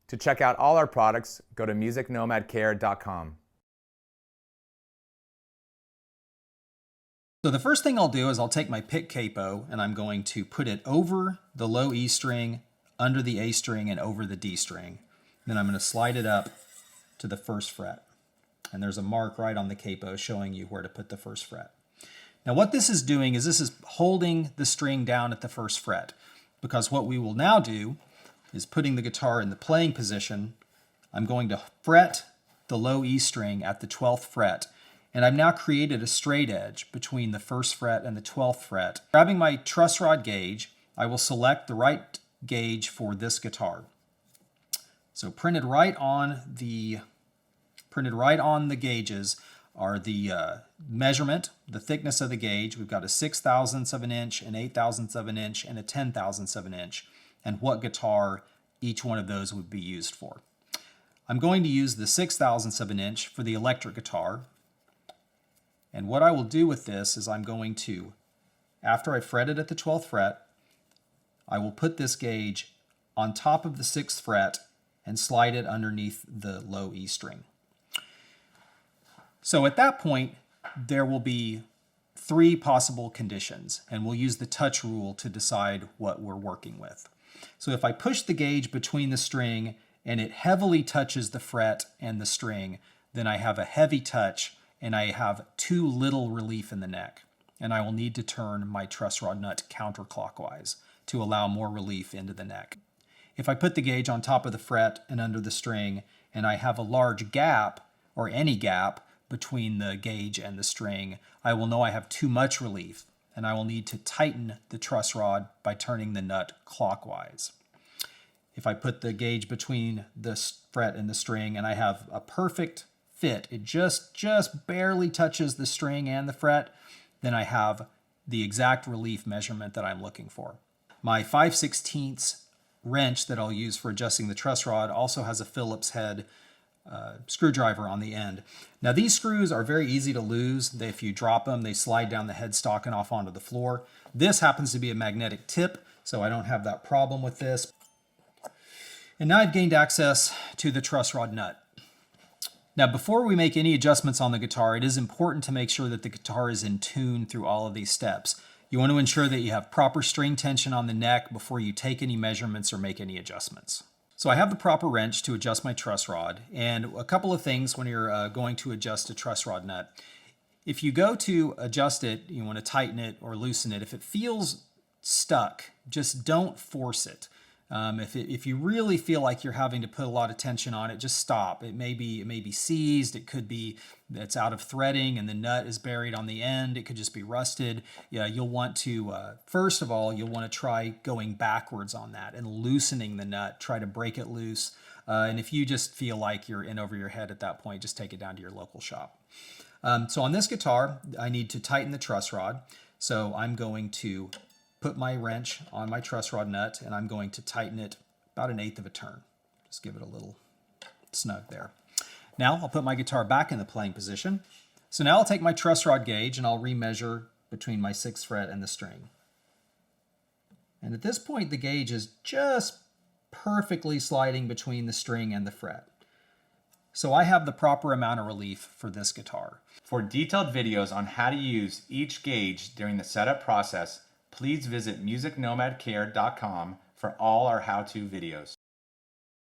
To check out all our products, go to musicnomadcare.com. So the first thing I'll do is I'll take my pick capo and I'm going to put it over the low E string, under the A string, and over the D string. Then I'm going to slide it up to the first fret. And there's a mark right on the capo showing you where to put the first fret. Now what this is doing is this is holding the string down at the first fret, because what we will now do is putting the guitar in the playing position. I'm going to fret the low E string at the 12th fret, and I've now created a straight edge between the first fret and the 12th fret. Grabbing my truss rod gauge, I will select the right gauge for this guitar. So printed right on the gauges are the measurement, the thickness of the gauge. We've got a 6/1000ths of an inch, an 8/1000ths of an inch, and a 10/1000ths of an inch, and what guitar each one of those would be used for. I'm going to use the 6/1000ths of an inch for the electric guitar. And what I will do with this is I'm going to, after I fret it at the 12th fret, I will put this gauge on top of the 6th fret and slide it underneath the low E string. So at that point, there will be 3 possible conditions, and we'll use the touch rule to decide what we're working with. So if I push the gauge between the string and it heavily touches the fret and the string, then I have a heavy touch and I have too little relief in the neck. And I will need to turn my truss rod nut counterclockwise to allow more relief into the neck. If I put the gauge on top of the fret and under the string and I have a large gap, or any gap, between the gauge and the string, I will know I have too much relief, and I will need to tighten the truss rod by turning the nut clockwise. If I put the gauge between the fret and the string and I have a perfect fit, it just barely touches the string and the fret, then I have the exact relief measurement that I'm looking for. My 5/16 wrench that I'll use for adjusting the truss rod also has a Phillips head screwdriver on the end. Now these screws are very easy to lose. If you drop them, they slide down the headstock and off onto the floor. This happens to be a magnetic tip, so I don't have that problem with this. And now I've gained access to the truss rod nut. Now before we make any adjustments on the guitar, it is important to make sure that the guitar is in tune through all of these steps. You want to ensure that you have proper string tension on the neck before you take any measurements or make any adjustments. So I have the proper wrench to adjust my truss rod, and a couple of things when you're going to adjust a truss rod nut. If you go to adjust it, you want to tighten it or loosen it. If it feels stuck, just don't force it. If you really feel like you're having to put a lot of tension on it, just stop. It may be seized. It could be it's out of threading and the nut is buried on the end. It could just be rusted. Yeah, you'll want to, first of all, you'll want to try going backwards on that and loosening the nut. Try to break it loose. And if you just feel like you're in over your head at that point, just take it down to your local shop. So on this guitar, I need to tighten the truss rod. So I'm going to put my wrench on my truss rod nut and I'm going to tighten it about 1/8 of a turn. Just give it a little snug there. Now I'll put my guitar back in the playing position. So now I'll take my truss rod gauge and I'll remeasure between my 6th fret and the string. And at this point the gauge is just perfectly sliding between the string and the fret. So I have the proper amount of relief for this guitar. For detailed videos on how to use each gauge during the setup process, please visit musicnomadcare.com for all our how-to videos.